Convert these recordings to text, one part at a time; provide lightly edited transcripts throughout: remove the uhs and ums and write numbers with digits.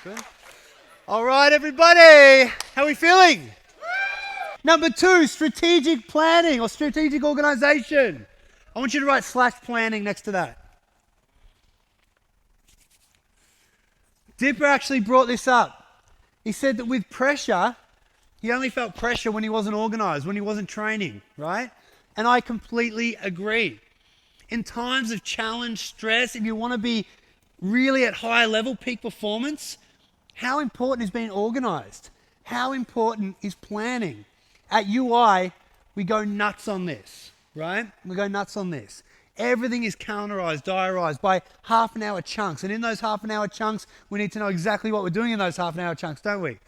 Good. All right, everybody. How are we feeling? Number 2, strategic planning or strategic organization. I want you to write /planning next to that. Dipper actually brought this up. He said that with pressure, he only felt pressure when he wasn't organized, when he wasn't training, right? And I completely agree. In times of challenge, stress, if you want to be really at high level, peak performance, how important is being organized? How important is planning? At UI, we go nuts on this, right? We go nuts on this. Everything is calendarized, diarized by half-an-hour chunks. And in those half-an-hour chunks, we need to know exactly what we're doing in those half-an-hour chunks, don't we?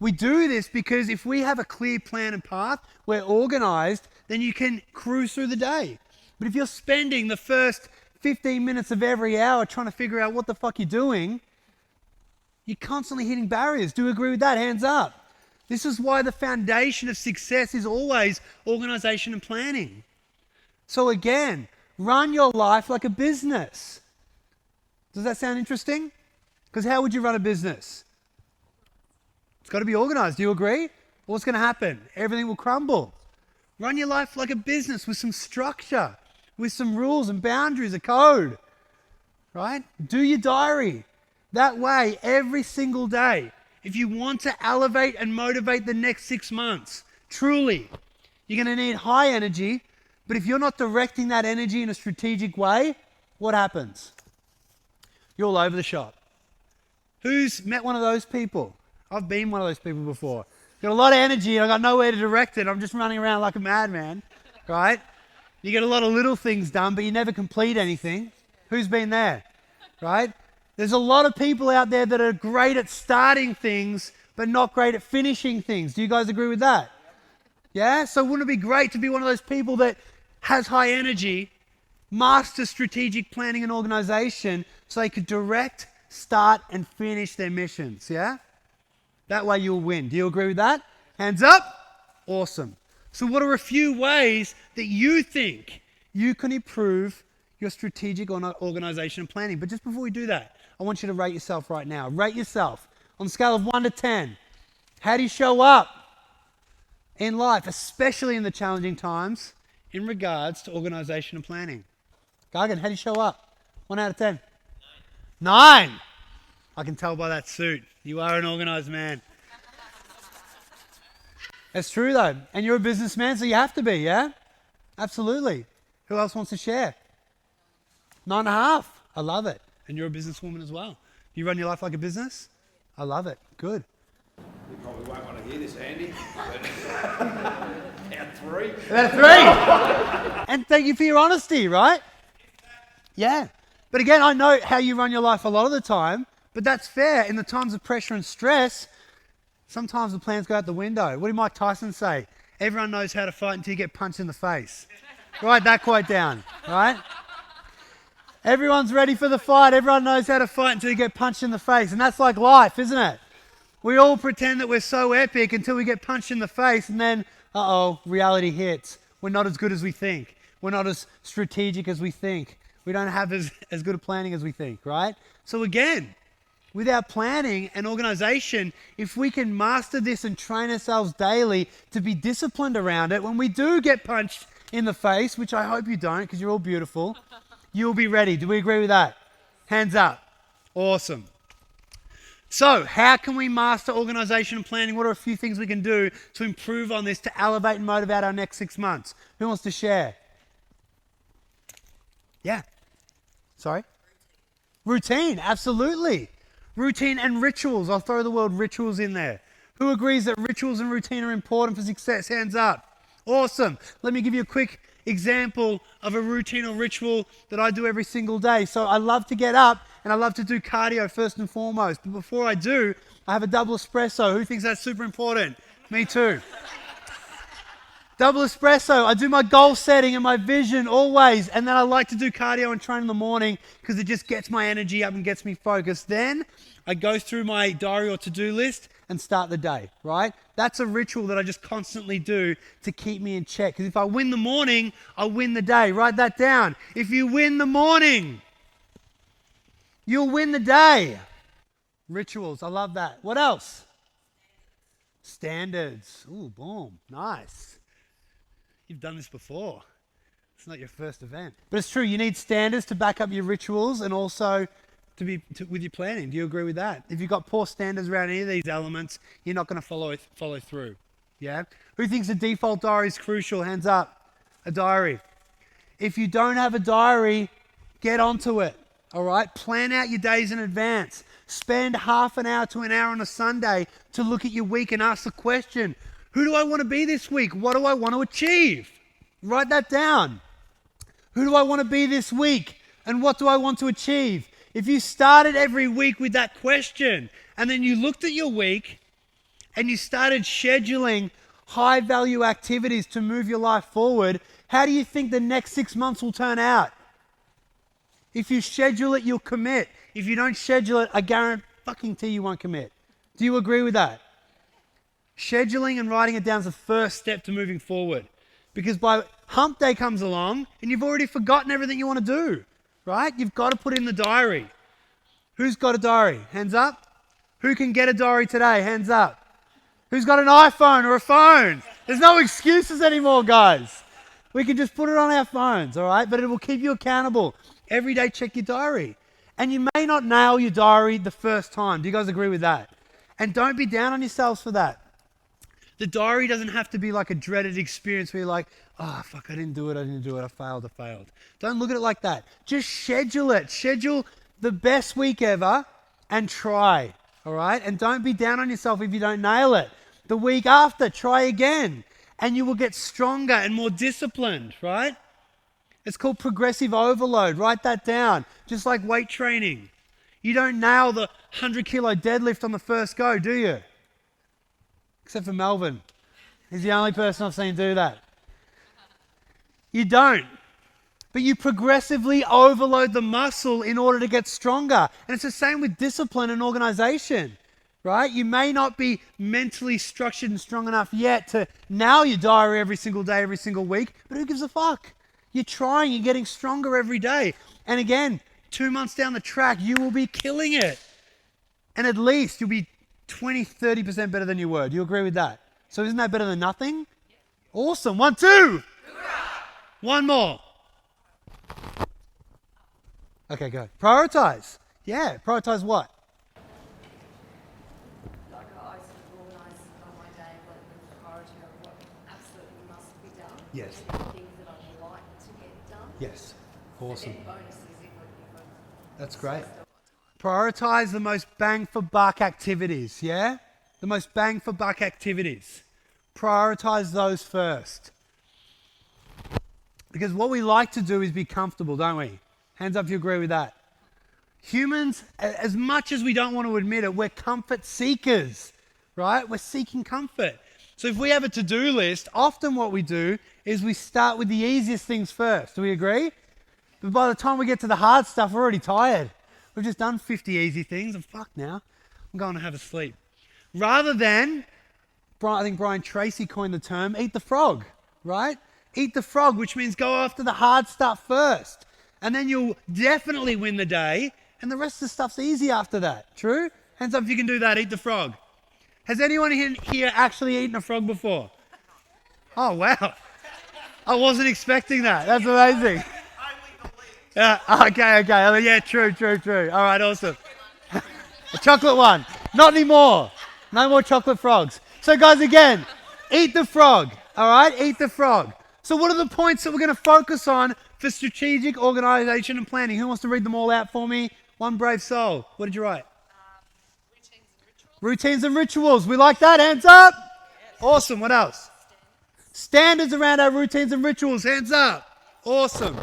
We do this because if we have a clear plan and path, we're organized, then you can cruise through the day. But if you're spending the first 15 minutes of every hour trying to figure out what the fuck you're doing, you're constantly hitting barriers. Do you agree with that? Hands up. This is why the foundation of success is always organization and planning. So again, run your life like a business. Does that sound interesting? Because how would you run a business? It's got to be organized. Do you agree? What's going to happen? Everything will crumble. Run your life like a business with some structure, with some rules and boundaries, a code, right? Do your diary. That way, every single day, if you want to elevate and motivate the next 6 months, truly, you're going to need high energy. But if you're not directing that energy in a strategic way, what happens? You're all over the shop. Who's met one of those people? I've been one of those people before. Got a lot of energy and I've got nowhere to direct it. I'm just running around like a madman, right? You get a lot of little things done, but you never complete anything. Who's been there, right? There's a lot of people out there that are great at starting things, but not great at finishing things. Do you guys agree with that? Yeah? So wouldn't it be great to be one of those people that has high energy, master strategic planning and organization so they could direct, start, and finish their missions, yeah? That way you'll win. Do you agree with that? Hands up? Awesome. So what are a few ways that you think you can improve your strategic organization and planning? But just before we do that, I want you to rate yourself right now. Rate yourself on a scale of 1 to 10. How do you show up in life, especially in the challenging times, in regards to organization and planning? Gargan, how do you show up? 1 out of 10. 9. I can tell by that suit. You are an organized man. That's true though. And you're a businessman, so you have to be, yeah? Absolutely. Who else wants to share? 9.5. I love it. And you're a businesswoman as well. You run your life like a business? I love it. Good. You probably won't want to hear this, Andy. Out 3. About 3. And thank you for your honesty, right? Yeah. But again, I know how you run your life a lot of the time, but that's fair. In the times of pressure and stress, sometimes the plans go out the window. What did Mike Tyson say? Everyone knows how to fight until you get punched in the face. Write that quote down, right? Everyone's ready for the fight. Everyone knows how to fight until you get punched in the face. And that's like life, isn't it? We all pretend that we're so epic until we get punched in the face, and then, reality hits. We're not as good as we think. We're not as strategic as we think. We don't have as good a planning as we think, right? So again, with our planning and organization, if we can master this and train ourselves daily to be disciplined around it, when we do get punched in the face, which I hope you don't because you're all beautiful, you'll be ready. Do we agree with that? Hands up. Awesome. So how can we master organization and planning? What are a few things we can do to improve on this, to elevate and motivate our next 6 months? Who wants to share? Yeah. Sorry? Routine, absolutely. Routine and rituals. I'll throw the word rituals in there. Who agrees that rituals and routine are important for success? Hands up. Awesome. Let me give you a quick example of a routine or ritual that I do every single day. So I love to get up and I love to do cardio first and foremost. But before I do, I have a double espresso. Who thinks that's super important? Me too. Double espresso. I do my goal setting and my vision always. And then I like to do cardio and train in the morning because it just gets my energy up and gets me focused. Then I go through my diary or to-do list and start the day, right? That's a ritual that I just constantly do to keep me in check. Because if I win the morning, I win the day. Write that down. If you win the morning, you'll win the day. Rituals. I love that. What else? Standards. Ooh, boom. Nice. You've done this before. It's not your first event. But it's true. You need standards to back up your rituals and also with your planning. Do you agree with that? If you've got poor standards around any of these elements, you're not going to follow through. Yeah? Who thinks a default diary is crucial? Hands up. A diary. If you don't have a diary, get onto it. All right? Plan out your days in advance. Spend half an hour to an hour on a Sunday to look at your week and ask the question, who do I want to be this week? What do I want to achieve? Write that down. Who do I want to be this week? And what do I want to achieve? If you started every week with that question and then you looked at your week and you started scheduling high value activities to move your life forward, how do you think the next 6 months will turn out? If you schedule it, you'll commit. If you don't schedule it, I guarantee you won't commit. Do you agree with that? Scheduling and writing it down is the first step to moving forward. Because by hump day comes along and you've already forgotten everything you want to do, right? You've got to put it in the diary. Who's got a diary? Hands up. Who can get a diary today? Hands up. Who's got an iPhone or a phone? There's no excuses anymore, guys. We can just put it on our phones, all right? But it will keep you accountable. Every day, check your diary. And you may not nail your diary the first time. Do you guys agree with that? And don't be down on yourselves for that. The diary doesn't have to be like a dreaded experience where you're like, oh, fuck, I didn't do it, I failed. Don't look at it like that. Just schedule it. Schedule the best week ever and try, all right? And don't be down on yourself if you don't nail it. The week after, try again. And you will get stronger and more disciplined, right? It's called progressive overload. Write that down. Just like weight training. You don't nail the 100-kilo deadlift on the first go, do you? Except for Melvin. He's the only person I've seen do that. You don't. But you progressively overload the muscle in order to get stronger. And it's the same with discipline and organization, right? You may not be mentally structured and strong enough yet to nail your diary every single day, every single week, but who gives a fuck? You're trying, you're getting stronger every day. And again, 2 months down the track, you will be killing it. And at least you'll be 20, 30% better than you were. Do you agree with that? So isn't that better than nothing? Awesome. 1, 2. One more. Okay, go. Prioritize. Yeah, prioritize what? Like I sort of organise my day like with the priority of what absolutely must be done. Yes. And things that I would like to get done. Yes. Awesome. And then bonuses if That's great. Prioritize the most bang for buck activities, yeah? The most bang for buck activities. Prioritize those first. Because what we like to do is be comfortable, don't we? Hands up if you agree with that. Humans, as much as we don't want to admit it, we're comfort seekers, right? We're seeking comfort. So if we have a to-do list, often what we do is we start with the easiest things first. Do we agree? But by the time we get to the hard stuff, we're already tired. We've just done 50 easy things. I'm fucked now. I'm going to have a sleep. Rather than, I think Brian Tracy coined the term, eat the frog, right? Eat the frog, which means go after the hard stuff first. And then you'll definitely win the day. And the rest of the stuff's easy after that. True? Hands up if you can do that. Eat the frog. Has anyone here actually eaten a frog before? Oh, wow. I wasn't expecting that. That's amazing. Yeah, okay. Yeah, true. All right, awesome. A chocolate one. Not anymore. No more chocolate frogs. So guys, again, eat the frog. All right, eat the frog. So what are the points that we're going to focus on for strategic organization and planning? Who wants to read them all out for me? One brave soul. What did you write? routines and rituals. Routines and rituals. We like that. Hands up. Awesome. What else? Standards around our routines and rituals. Hands up. Awesome.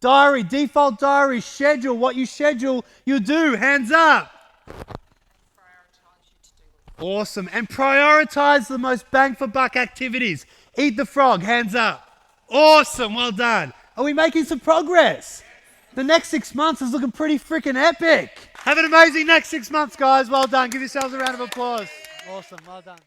Diary, default diary, schedule. What you schedule, you do. Hands up. Prioritise your to-do list. Awesome. And prioritize the most bang for buck activities. Eat the frog. Hands up. Awesome. Well done. Are we making some progress? The next 6 months is looking pretty freaking epic. Have an amazing next 6 months, guys. Well done. Give yourselves a round of applause. Awesome. Well done.